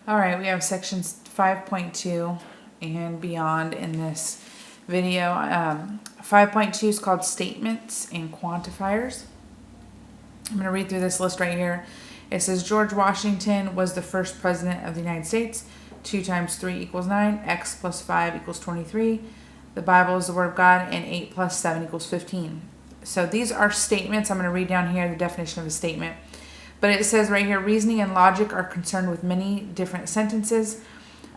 All right, we have sections 5.2 and beyond in this video. 5.2 is called statements and quantifiers. I'm going to read through this list right here. It says George Washington was the first president of the United States. 2 times 3 equals 9. X plus 5 equals 23. The Bible is the Word of God, and 8 plus 7 equals 15. So these are statements. I'm going to read down here the definition of a statement. But it says right here, reasoning and logic are concerned with many different sentences.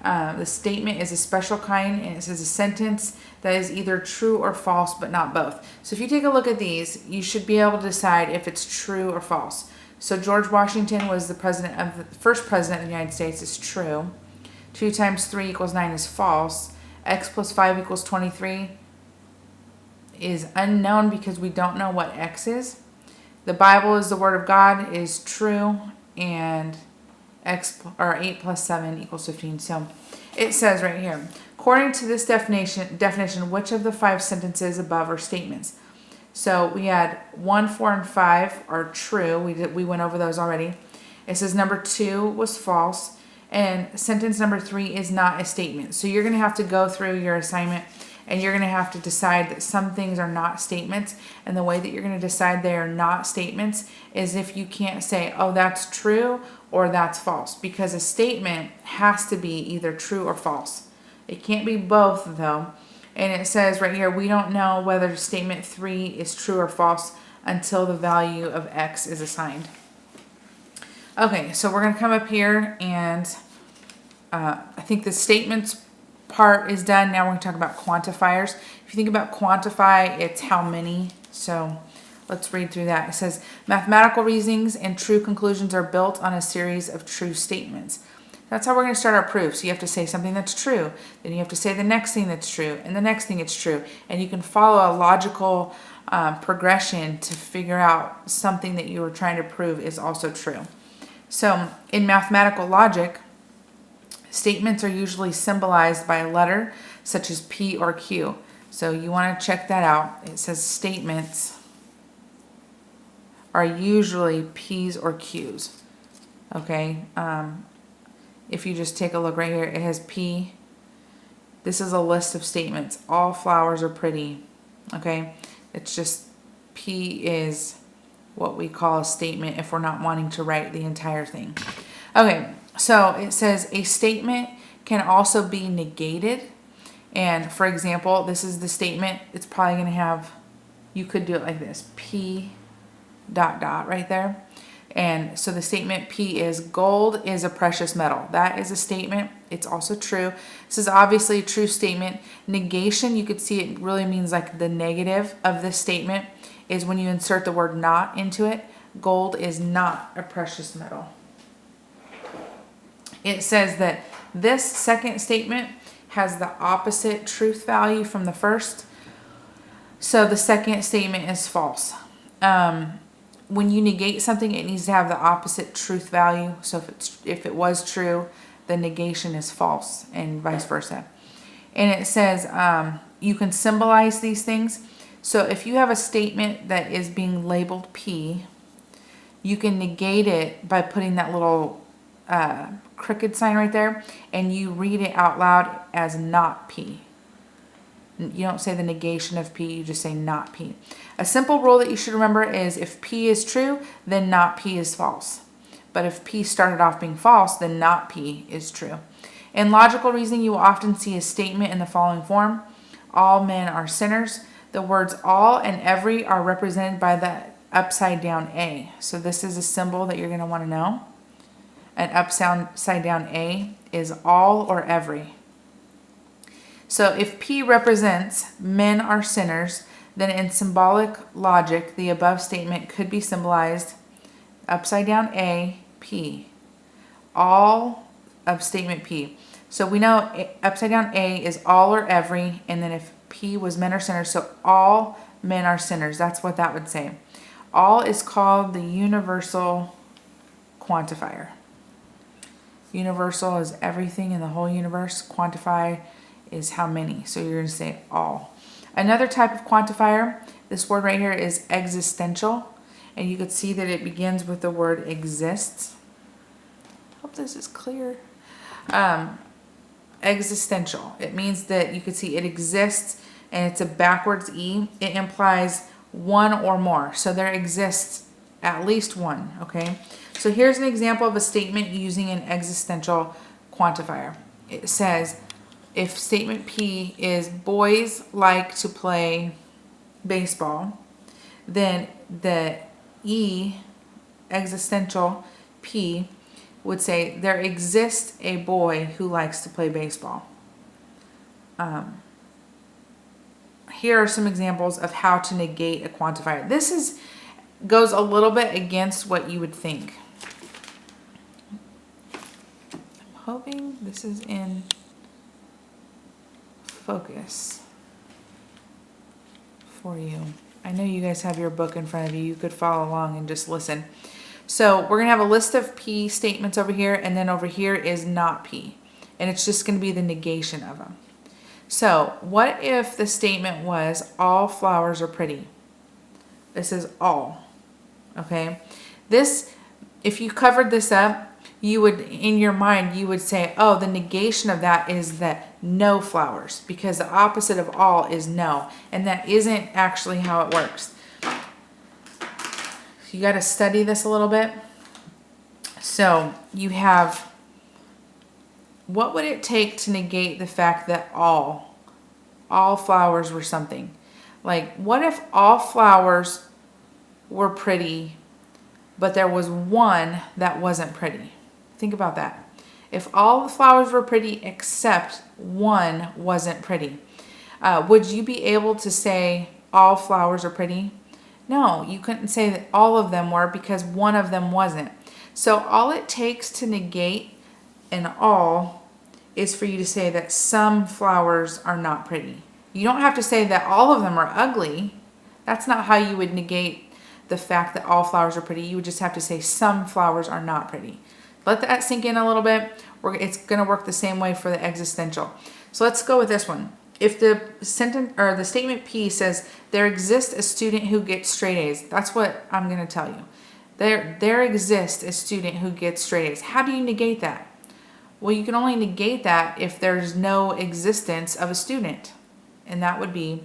The statement is a special kind, and it says a sentence that is either true or false, but not both. So if you take a look at these, you should be able to decide if it's true or false. So George Washington was the first president of the United States is true. 2 times 3 equals 9 is false. X plus 5 equals 23 is unknown because we don't know what X is. The Bible is the Word of God is true, and 8 plus 7 equals 15. So it says right here, according to this definition, which of the 5 sentences above are statements? So we had 1, 4, and 5 are true. We went over those already. It says number 2 was false, and sentence number 3 is not a statement. So you're going to have to go through your assignment, and you're going to have to decide that some things are not statements. And the way that you're going to decide they are not statements is if you can't say, oh, that's true or that's false. Because a statement has to be either true or false. It can't be both, though. And it says right here, we don't know whether statement 3 is true or false until the value of X is assigned. Okay, so we're going to come up here, and I think the statements part is done. Now we're going to talk about quantifiers. If you think about quantify, it's how many. So let's read through that. It says mathematical reasonings and true conclusions are built on a series of true statements. That's how we're going to start our proof. So you have to say something that's true. Then you have to say the next thing that's true, and the next thing it's true. And you can follow a logical progression to figure out something that you were trying to prove is also true. So in mathematical logic, statements are usually symbolized by a letter such as P or Q. So you want to check that out. It says statements are usually P's or Q's. Okay. If you just take a look right here, it has P. This is a list of statements. All flowers are pretty. Okay. It's just P is what we call a statement if we're not wanting to write the entire thing. Okay. So it says a statement can also be negated. And for example, this is the statement. It's probably going to have, you could do it like this, P ... right there. And so the statement P is gold is a precious metal. That is a statement. It's also true. This is obviously a true statement. Negation, you could see it really means like the negative of this statement is when you insert the word not into it. Gold is not a precious metal. It says that this second statement has the opposite truth value from the first. So the second statement is false. When you negate something, it needs to have the opposite truth value. So if it was true, the negation is false, and vice versa. And it says you can symbolize these things. So if you have a statement that is being labeled P, you can negate it by putting that little crooked sign right there, and you read it out loud as not P. You don't say the negation of P, you just say not P. A simple rule that you should remember is if P is true, then not P is false. But if P started off being false, then not P is true. In logical reasoning, you will often see a statement in the following form. All men are sinners. The words all and every are represented by the upside down A. So this is a symbol that you're going to want to know. An upside down A is all or every. So if P represents men are sinners, then in symbolic logic, the above statement could be symbolized upside down A, P. All of statement P. So we know upside down A is all or every, and then if P was men are sinners, so all men are sinners. That's what that would say. All is called the universal quantifier. Universal is everything in the whole universe. Quantify is how many. So you're going to say all. Another type of quantifier, this word right here is existential. And you could see that it begins with the word exists. Hope this is clear. Existential. It means that you could see it exists and it's a backwards E. It implies one or more. So there exists at least one, okay? So here's an example of a statement using an existential quantifier. It says, if statement P is boys like to play baseball, then the E, existential P, would say there exists a boy who likes to play baseball. Here are some examples of how to negate a quantifier. This goes a little bit against what you would think. I'm hoping this is in focus for you. I know you guys have your book in front of you. You could follow along and just listen. So we're going to have a list of P statements over here, and then over here is not P. And it's just going to be the negation of them. So what if the statement was, all flowers are pretty? This is all. Okay? This, if you covered this up, you would, in your mind, you would say, oh, the negation of that is that no flowers, because the opposite of all is no. And that isn't actually how it works. You got to study this a little bit. So you have, what would it take to negate the fact that all flowers were something? Like, what if all flowers were pretty, but there was one that wasn't pretty? Think about that. If all the flowers were pretty except one wasn't pretty, would you be able to say all flowers are pretty? No, you couldn't say that all of them were because one of them wasn't. So all it takes to negate an all is for you to say that some flowers are not pretty. You don't have to say that all of them are ugly. That's not how you would negate the fact that all flowers are pretty. You would just have to say some flowers are not pretty. Let that sink in a little bit. It's going to work the same way for the existential. So let's go with this one. If the sentence or the statement P says there exists a student who gets straight A's, that's what I'm going to tell you. There exists a student who gets straight A's. How do you negate that? Well, you can only negate that if there's no existence of a student, and that would be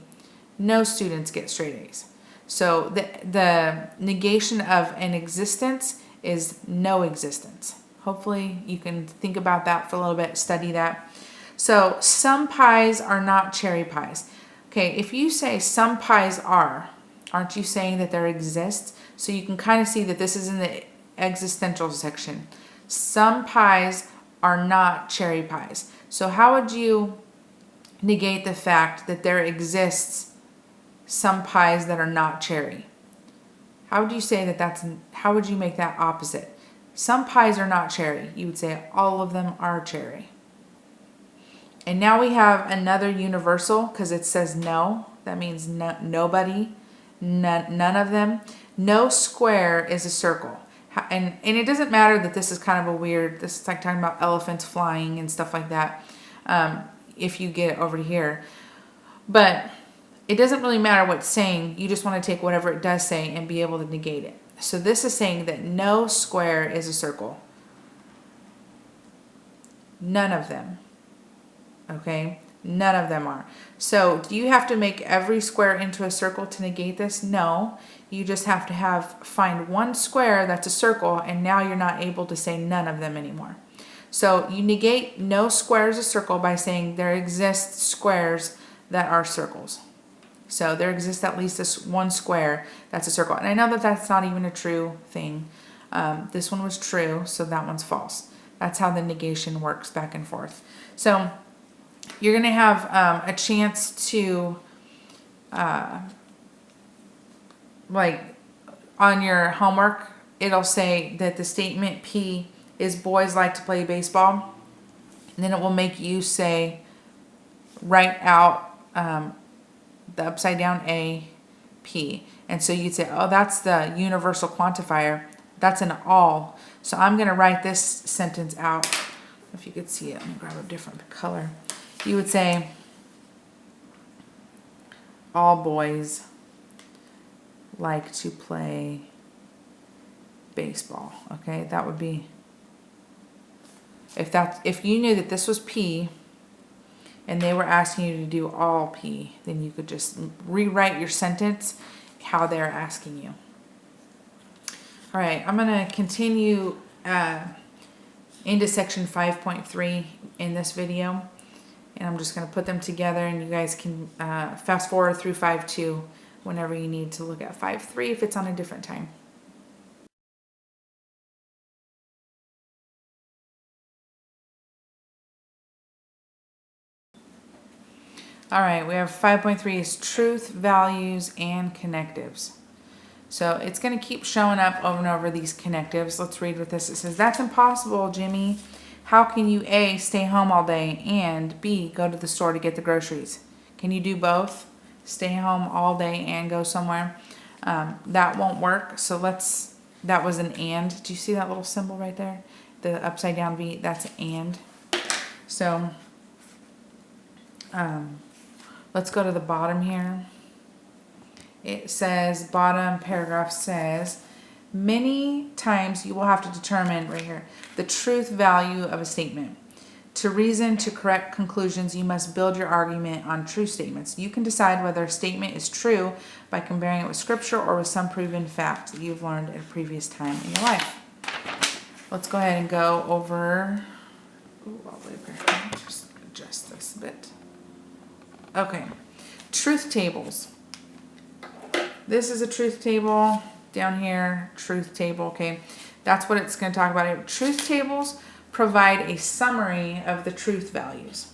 no students get straight A's. So the negation of an existence is no existence. Hopefully you can think about that for a little bit, study that. So some pies are not cherry pies. Okay, if you say some pies are, aren't you saying that there exists? So you can kind of see that this is in the existential section. Some pies are not cherry pies. So how would you negate the fact that there exists some pies that are not cherry? How would you say that how would you make that opposite? Some pies are not cherry. You would say all of them are cherry. And now we have another universal because it says no. That means nobody, none of them. No square is a circle. And it doesn't matter that this is kind of a weird, this is like talking about elephants flying and stuff like that, if you get it over here. But it doesn't really matter what it's saying. You just want to take whatever it does say and be able to negate it. So this is saying that no square is a circle. None of them. Okay? None of them are. So do you have to make every square into a circle to negate this? No. You just have to find one square that's a circle, and now you're not able to say none of them anymore. So you negate no square is a circle by saying there exists squares that are circles. So there exists at least this one square that's a circle. And I know that that's not even a true thing. This one was true, so that one's false. That's how the negation works back and forth. So you're going to have a chance to, like on your homework, it'll say that the statement P is boys like to play baseball. And then it will make you say, write out the upside down A, P. And so you'd say, oh, that's the universal quantifier. That's an all. So I'm going to write this sentence out. If you could see it, let me grab a different color. You would say, all boys like to play baseball. Okay, that would be If you knew that this was P and they were asking you to do all P, then you could just rewrite your sentence how they're asking you. All right, I'm going to continue into section 5.3 in this video, and I'm just going to put them together, and you guys can fast forward through 5.2 whenever you need to look at 5.3 if it's on a different time. All right, we have 5.3 is truth, values, and connectives. So it's going to keep showing up over and over, these connectives. Let's read what this. It says, that's impossible, Jimmy. How can you A, stay home all day, and B, go to the store to get the groceries? Can you do both? Stay home all day and go somewhere? That won't work. So that was an and. Do you see that little symbol right there? The upside down V, that's and. So let's go to the bottom here. It says, bottom paragraph says, many times you will have to determine, right here, the truth value of a statement. To reason to correct conclusions, you must build your argument on true statements. You can decide whether a statement is true by comparing it with scripture or with some proven fact that you've learned at a previous time in your life. Let's go ahead and go over, just adjust this a bit. Okay, truth tables. This is a truth table. Down here, truth table, okay. That's what it's going to talk about. Truth tables provide a summary of the truth values.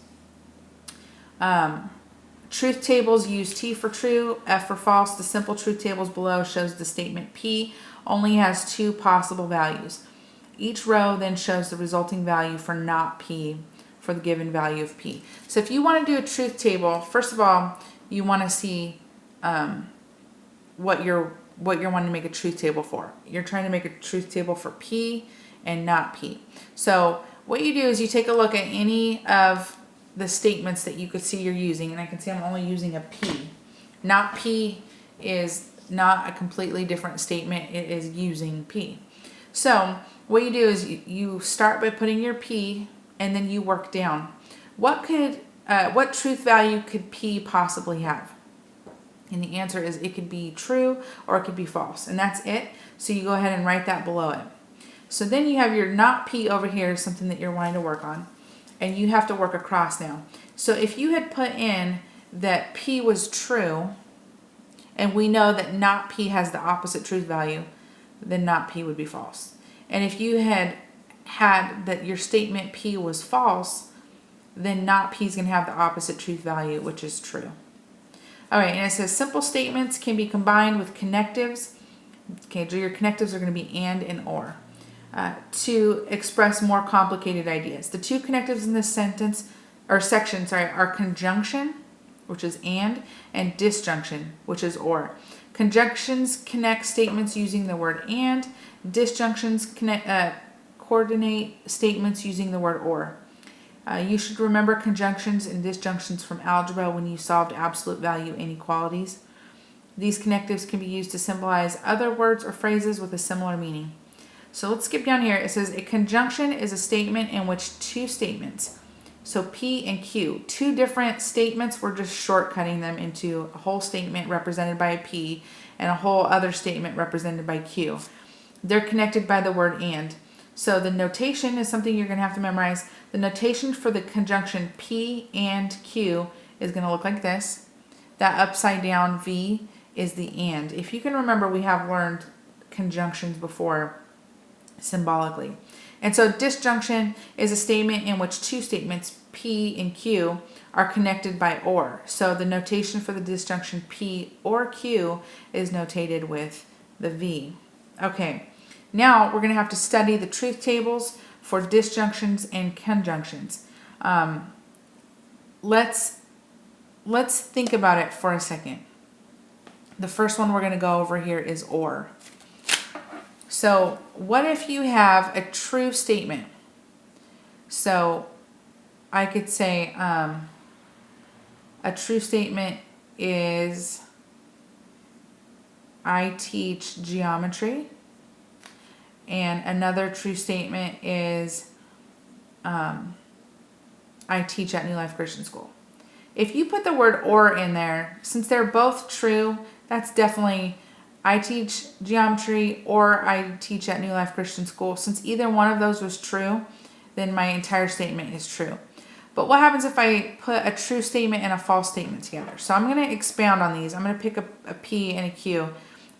Truth tables use T for true, F for false. The simple truth tables below shows the statement P only has two possible values. Each row then shows the resulting value for not P for the given value of P. So if you want to do a truth table, first of all, you want to see what you're wanting to make a truth table for. You're trying to make a truth table for P and not P. So what you do is you take a look at any of the statements that you could see you're using, and I can see I'm only using a P. Not P is not a completely different statement. It is using P. So what you do is you start by putting your P and then you work down. What truth value could P possibly have? And the answer is it could be true or it could be false. And that's it. So you go ahead and write that below it. So then you have your not P over here, something that you're wanting to work on. And you have to work across now. So if you had put in that P was true, and we know that not P has the opposite truth value, then not P would be false. And if you had that your statement P was false, then not P is going to have the opposite truth value, which is true. All right, and it says simple statements can be combined with connectives. Okay, so your connectives are going to be and or to express more complicated ideas. The two connectives in this sentence or section, are conjunction, which is and disjunction, which is or. Conjunctions connect statements using the word and. Disjunctions coordinate statements using the word or. You should remember conjunctions and disjunctions from algebra when you solved absolute value inequalities. These connectives can be used to symbolize other words or phrases with a similar meaning. So let's skip down here. It says a conjunction is a statement in which two statements, so P and Q, two different statements, we're just shortcutting them into a whole statement represented by a P and a whole other statement represented by Q. They're connected by the word and. So the notation is something you're going to have to memorize. The notation for the conjunction P and Q is going to look like this. That upside down V is the and. If you can remember, we have learned conjunctions before symbolically. And so disjunction is a statement in which two statements, P and Q, are connected by or. So the notation for the disjunction P or Q is notated with the V. Okay, now we're going to have to study the truth tables for disjunctions and conjunctions. Let's think about it for a second. The first one we're going to go over here is or. So what if you have a true statement? So I could say a true statement is I teach geometry. And another true statement is I teach at New Life Christian School. If you put the word or in there, since they're both true, that's definitely I teach geometry or I teach at New Life Christian School. Since either one of those was true, then my entire statement is true. But what happens if I put a true statement and a false statement together? So I'm going to expound on these. I'm going to pick a P and a Q.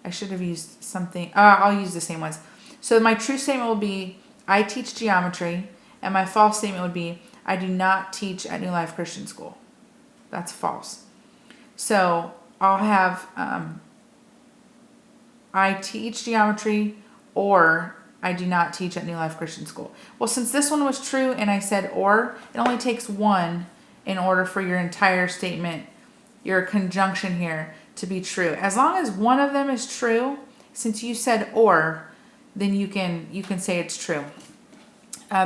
I should have used something. I'll use the same ones. So my true statement will be, I teach geometry. And my false statement would be, I do not teach at New Life Christian School. That's false. So I'll have, I teach geometry or I do not teach at New Life Christian School. Well, since this one was true and I said or, it only takes one in order for your entire statement, your conjunction here, to be true. As long as one of them is true, since you said or, then you can say it's true.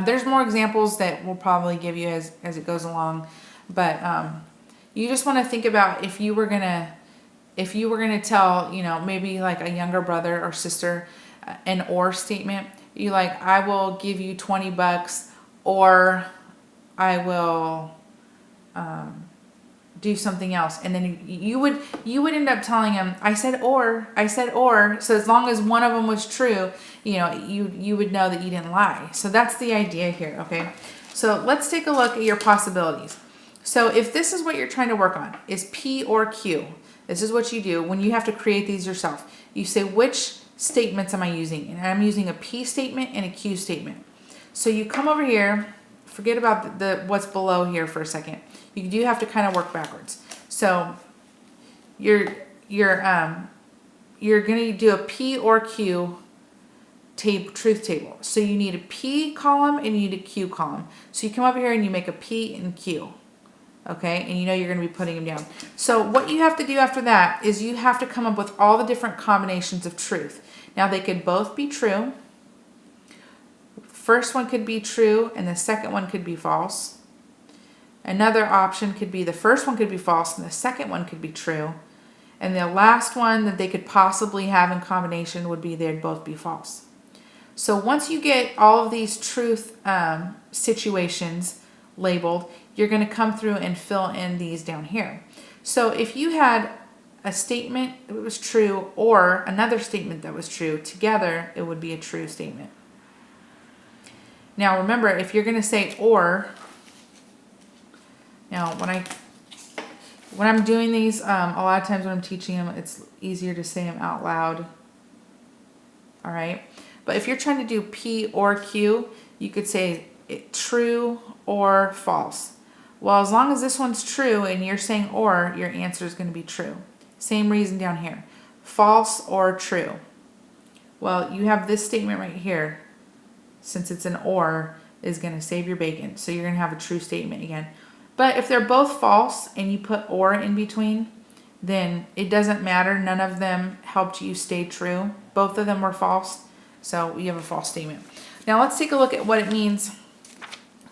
There's more examples that we'll probably give you as it goes along, but you just want to think about if you were gonna tell, maybe like a younger brother or sister an or statement. You like, I will give you $20 or I will do something else. And then you would end up telling them, I said or. So as long as one of them was true, you would know that you didn't lie. So that's the idea here, okay? So let's take a look at your possibilities. So if this is what you're trying to work on, is P or Q, this is what you do when you have to create these yourself. You say, which statements am I using? And I'm using a P statement and a Q statement. So you come over here, forget about the what's below here for a second. You do have to kind of work backwards. So you're going to do a P or Q truth table. So you need a P column and you need a Q column. So you come over here and you make a P and Q. Okay, and you're going to be putting them down. So what you have to do after that is you have to come up with all the different combinations of truth. Now they could both be true. First one could be true and the second one could be false. Another option could be the first one could be false and the second one could be true. And the last one that they could possibly have in combination would be they'd both be false. So once you get all of these truth situations labeled, you're going to come through and fill in these down here. So if you had a statement that was true or another statement that was true, together it would be a true statement. Now remember, if you're going to say or, now when I'm doing these, a lot of times when I'm teaching them, it's easier to say them out loud. All right. But if you're trying to do P or Q, you could say true or false. Well, as long as this one's true and you're saying or, your answer is going to be true. Same reason down here. False or true. Well, you have this statement right here. Since it's an or, is going to save your bacon. So you're going to have a true statement again. But if they're both false and you put or in between, then it doesn't matter. None of them helped you stay true. Both of them were false. So you have a false statement. Now let's take a look at what it means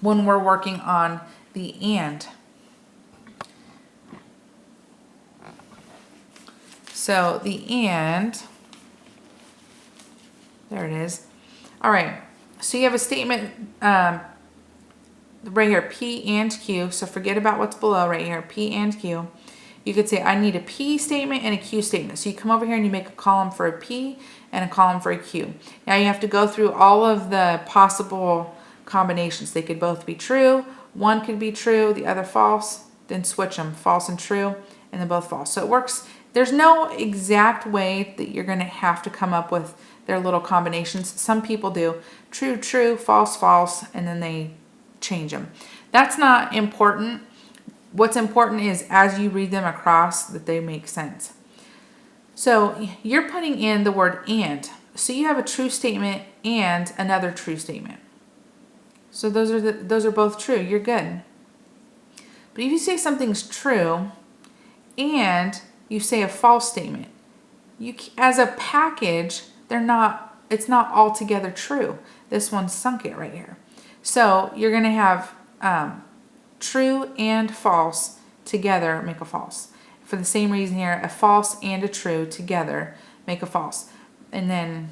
when we're working on the and. So the and, there it is. All right, so you have a statement right here, P and Q. So forget about what's below right here, P and Q. You could say, I need a P statement and a Q statement. So you come over here and you make a column for a P and a column for a Q. Now you have to go through all of the possible combinations. They could both be true. One could be true, the other false. Then switch them, false and true, and then both false. So it works. There's no exact way that you're going to have to come up with their little combinations. Some people do true, true, false, false, and then they change them. That's not important. What's important is as you read them across that they make sense. So you're putting in the word and. So you have a true statement and another true statement. So those are both true. You're good. But if you say something's true and you say a false statement, as a package, it's not altogether true. This one sunk it right here. So you're going to have true and false together make a false. For the same reason here, a false and a true together make a false. And then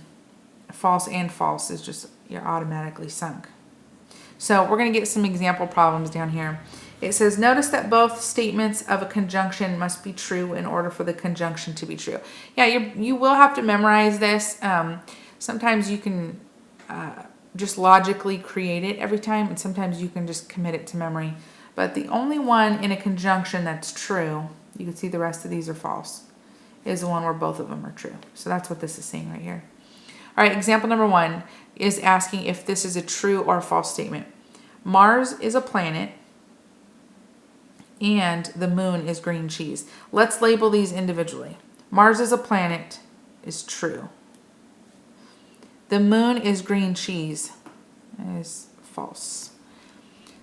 a false and false is just, you're automatically sunk. So we're going to get some example problems down here. It says, notice that both statements of a conjunction must be true in order for the conjunction to be true. Yeah, you will have to memorize this. Sometimes you can just logically create it every time, and sometimes you can just commit it to memory. But the only one in a conjunction that's true, you can see the rest of these are false, is the one where both of them are true. So that's what this is saying right here. All right, example number 1 is asking if this is a true or false statement. Mars is a planet and the moon is green cheese. Let's label these individually. Mars is a planet is true. The moon is green cheese is false.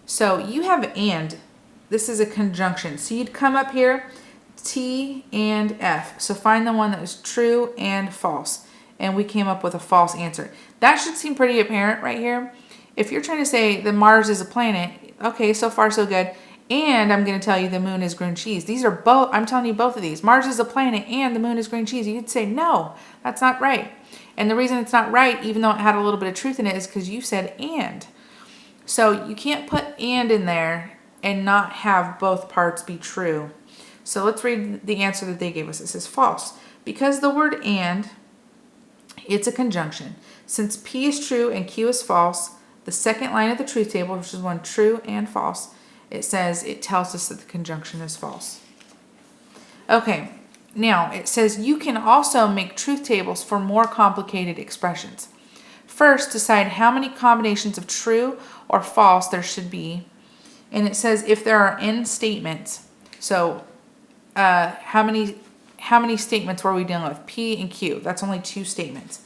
So you have and. This is a conjunction. So you'd come up here, T and F. So find the one that is true and false. And we came up with a false answer. That should seem pretty apparent right here. If you're trying to say that Mars is a planet, okay, so far so good. And I'm going to tell you the moon is green cheese. These are both, I'm telling you both of these. Mars is a planet and the moon is green cheese. You'd say, no, that's not right. And the reason it's not right, even though it had a little bit of truth in it, is because you said and. So you can't put and in there and not have both parts be true. So let's read the answer that they gave us. It says false. Because the word and, it's a conjunction. Since P is true and Q is false, the second line of the truth table, which is one true and false, it says, it tells us that the conjunction is false. Okay, now it says you can also make truth tables for more complicated expressions. First, decide how many combinations of true or false there should be. And it says if there are n statements. So how many statements were we dealing with? P and Q. That's only 2 statements.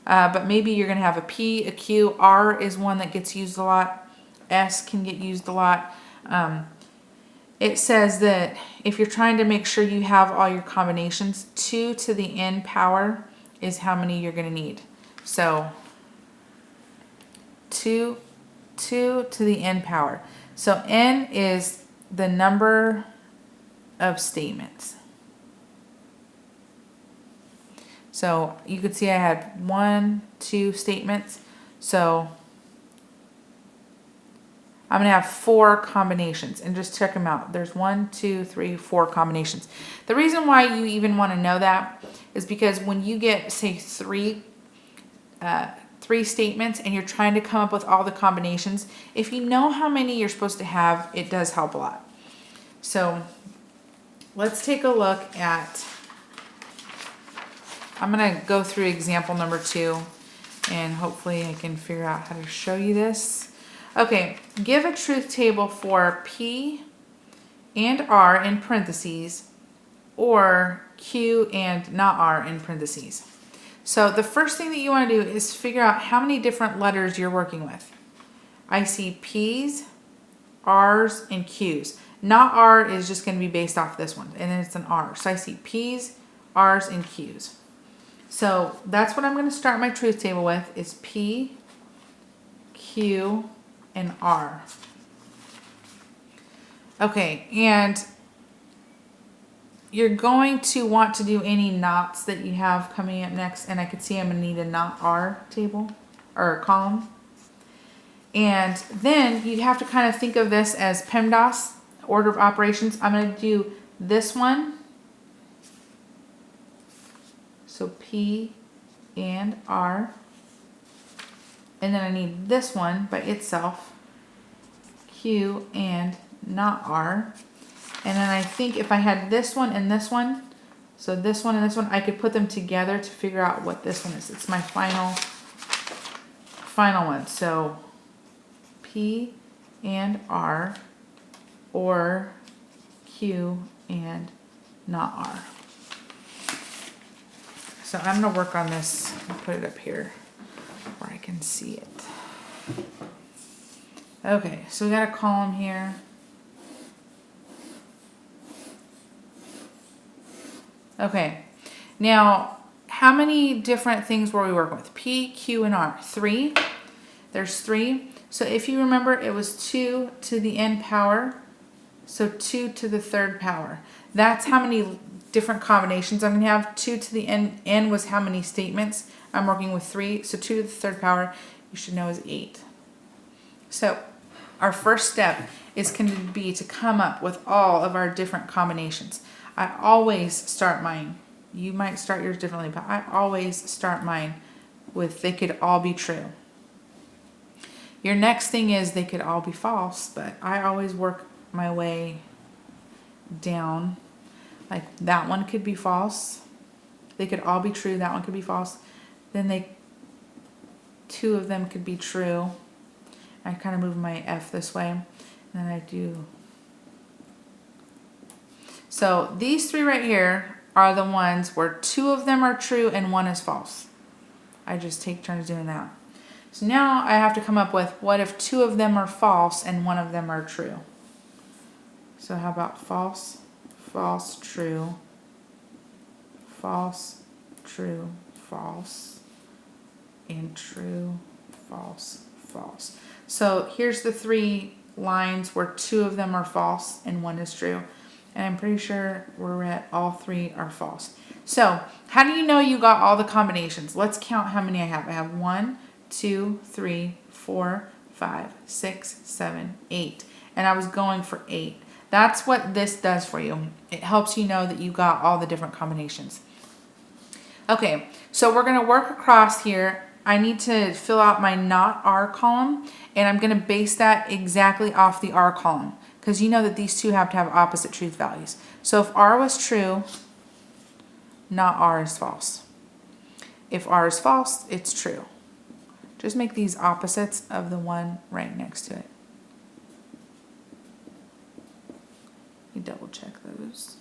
But maybe you're going to have a P, a Q. R is one that gets used a lot. S can get used a lot. It says that if you're trying to make sure you have all your combinations, 2 to the n power is how many you're going to need. So 2 to the n power. So n is the number of statements. So you could see I had 1, 2 statements. So I'm going to have 4 combinations, and just check them out. There's 1, 2, 3, 4 combinations. The reason why you even want to know that is because when you get, say, 3 statements and you're trying to come up with all the combinations, if you know how many you're supposed to have, it does help a lot. So let's take a look at, I'm going to go through example number 2, and hopefully I can figure out how to show you this. Okay, give a truth table for P and R in parentheses, or Q and not R in parentheses. So the first thing that you want to do is figure out how many different letters you're working with. I see P's, R's, and Q's. Not R is just going to be based off this one, and then it's an R. So I see P's, R's, and Q's. So that's what I'm going to start my truth table with, is P, Q, and R. Okay, and you're going to want to do any knots that you have coming up next, and I could see I'm going to need a not R table, or column. And then you have to kind of think of this as PEMDAS, order of operations. I'm going to do this one. So P and R. And then I need this one by itself, Q and not R. And then I think if I had this one and this one, so this one and this one, I could put them together to figure out what this one is. It's my final one. So P and R, or Q and not R. So I'm going to work on this and put it up here where I can see it. Okay, so we got a column here. Okay, now how many different things were we working with? P, Q, and R. 3. There's 3. So if you remember, it was 2 to the n power. So 2 to the 3rd power. That's how many different combinations I'm going to have. 2 to the n. N was how many statements. I'm working with 3. So 2 to the 3rd power, you should know, is 8. So our first step is going to be to come up with all of our different combinations. I always start mine. You might start yours differently, but I always start mine with they could all be true. Your next thing is they could all be false, but I always work my way down. Like that one could be false. They could all be true. That one could be false. Then two of them could be true. I kind of move my F this way. And then I do. So these three right here are the ones where two of them are true and one is false. I just take turns doing that. So now I have to come up with what if two of them are false and one of them are true. So how about false, false, true, false, true, false, and true, false, false. So here's the three lines where two of them are false and one is true. And I'm pretty sure we're at all three are false. So how do you know you got all the combinations? Let's count how many I have. I have 1, 2, 3, 4, 5, 6, 7, 8. And I was going for 8. That's what this does for you. It helps you know that you got all the different combinations. Okay, so we're going to work across here. I need to fill out my not R column, and I'm going to base that exactly off the R column, because you know that these two have to have opposite truth values. So if R was true, not R is false. If R is false, it's true. Just make these opposites of the one right next to it. You double check those.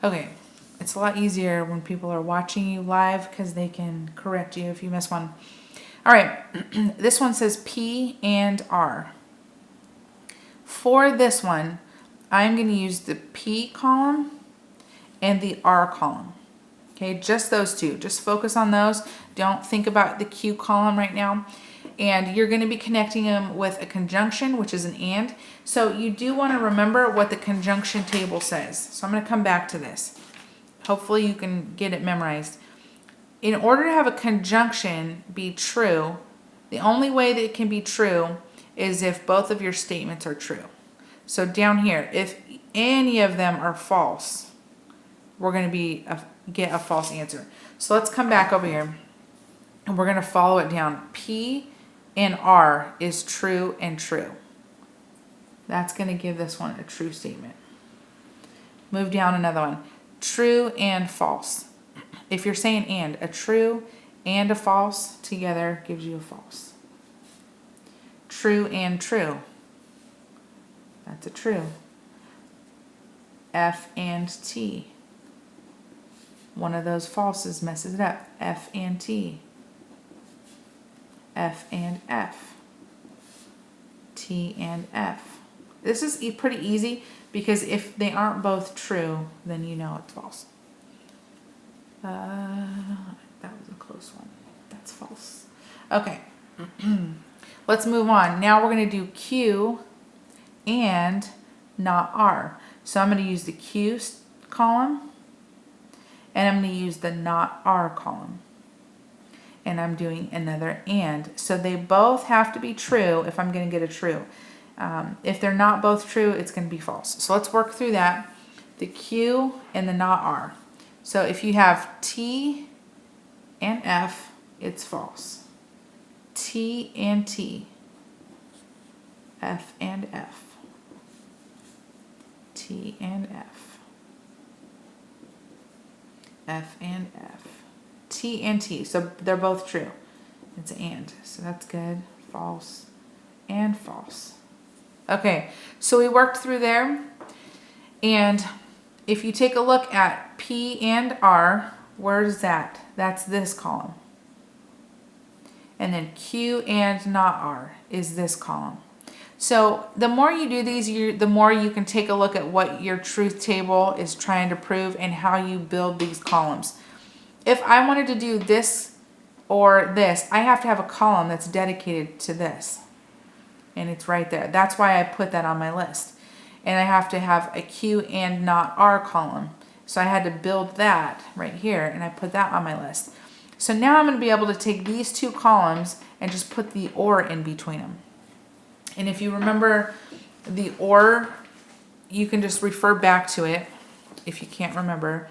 Okay, it's a lot easier when people are watching you live because they can correct you if you miss one. All right, this one says P and R. For this one, I'm going to use the P column and the R column. Okay, just those two. Just focus on those. Don't think about the Q column right now. And you're going to be connecting them with a conjunction, which is an and. So you do want to remember what the conjunction table says. So I'm going to come back to this. Hopefully you can get it memorized. In order to have a conjunction be true, the only way that it can be true is if both of your statements are true. So down here, if any of them are false, we're going to get a false answer. So let's come back over here and we're going to follow it down. P and R is true and true. That's going to give this one a true statement. Move down another one. True and false. If you're saying and, a true and a false together gives you a false. True and true. That's a true. F and T. One of those falses messes it up. F and T. F and F. T and F. This is pretty easy because if they aren't both true, then you know it's false. That was a close one. That's false. Okay. Let's move on. Now we're going to do Q and not R. So I'm going to use the Q column and I'm going to use the not R column. And I'm doing another and. So they both have to be true if I'm going to get a true. If they're not both true, it's going to be false. So let's work through that. The Q and the not R. So if you have T and F, it's false. T and T. F and F. T and F. F and F. T and T. So they're both true. It's and. So that's good. False and false. Okay, so we worked through there. And if you take a look at P and R, where's that? That's this column. And then Q and not R is this column. So the more you do these, the more you can take a look at what your truth table is trying to prove and how you build these columns. If I wanted to do this or this, I have to have a column that's dedicated to this. And it's right there. That's why I put that on my list. And I have to have a Q and not R column. So I had to build that right here, and I put that on my list. So now I'm going to be able to take these two columns and just put the or in between them. And if you remember the or, you can just refer back to it if you can't remember.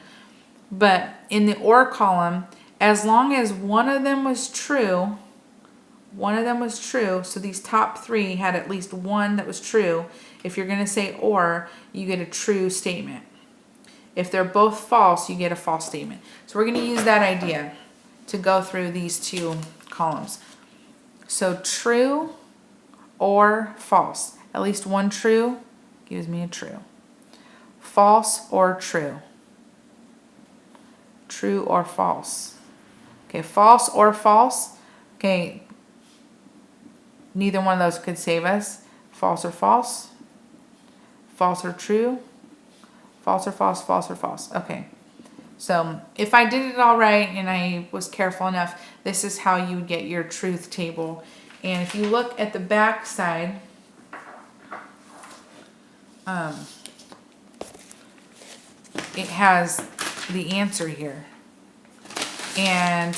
But in the or column, as long as one of them was true, so these top three had at least one that was true. If you're going to say or, you get a true statement. If they're both false, you get a false statement. So we're going to use that idea to go through these two columns. So true or false. At least one true gives me a true. False or true. True or false. Okay, false or false. Okay, neither one of those could save us. False or false. False or true. False or false, false or false. Okay. So if I did it all right and I was careful enough, this is how you would get your truth table. And if you look at the back side, it has the answer here. And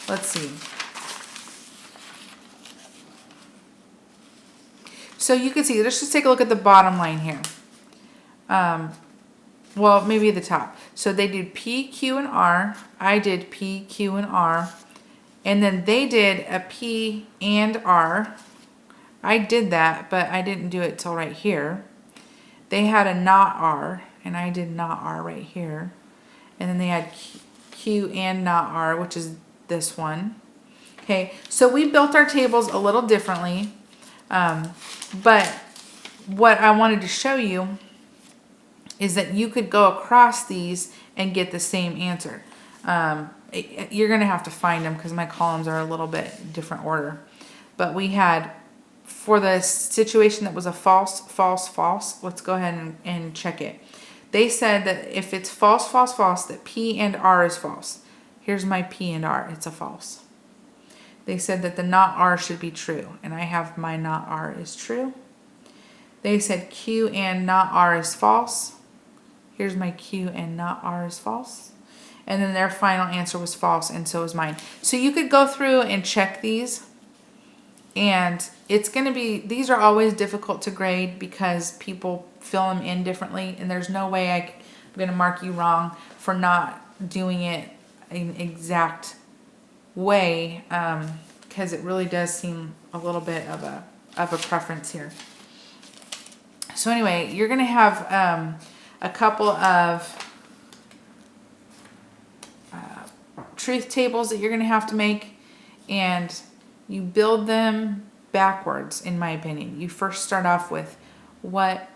let's see. So you can see, let's just take a look at the bottom line here. Well, maybe the top. So they did P, Q, and R. I did P, Q, and R. And then they did a P and R. I did that, but I didn't do it till right here. They had a not R, and I did not R right here. And then they had Q and not R, which is this one. Okay, so we built our tables a little differently. But what I wanted to show you is that you could go across these and get the same answer. You're going to have to find them because my columns are a little bit different order. But we had, for the situation that was a false, false, false, let's go ahead and check it. They said that if it's false, false, false, that P and R is false. Here's my P and R. It's a false. They said that the not R should be true. And I have my not R is true. They said Q and not R is false. Here's my Q and not R is false. And then their final answer was false, and so is mine. So you could go through and check these. And it's going to be, these are always difficult to grade because people fill them in differently. And there's no way I'm going to mark you wrong for not doing it an exact way. Because it really does seem a little bit of a preference here. So anyway, you're going to have a couple of truth tables that you're going to have to make, and you build them backwards, in my opinion. You first start off with what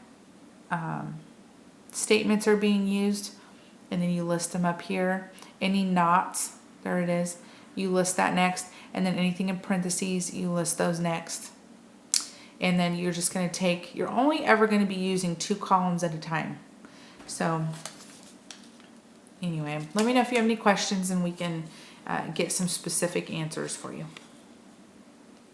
statements are being used, and then you list them up here. Any nots, there it is, you list that next, and then anything in parentheses, you list those next. And then you're just going to take, you're only ever going to be using 2 columns at a time. So anyway, let me know if you have any questions and we can get some specific answers for you.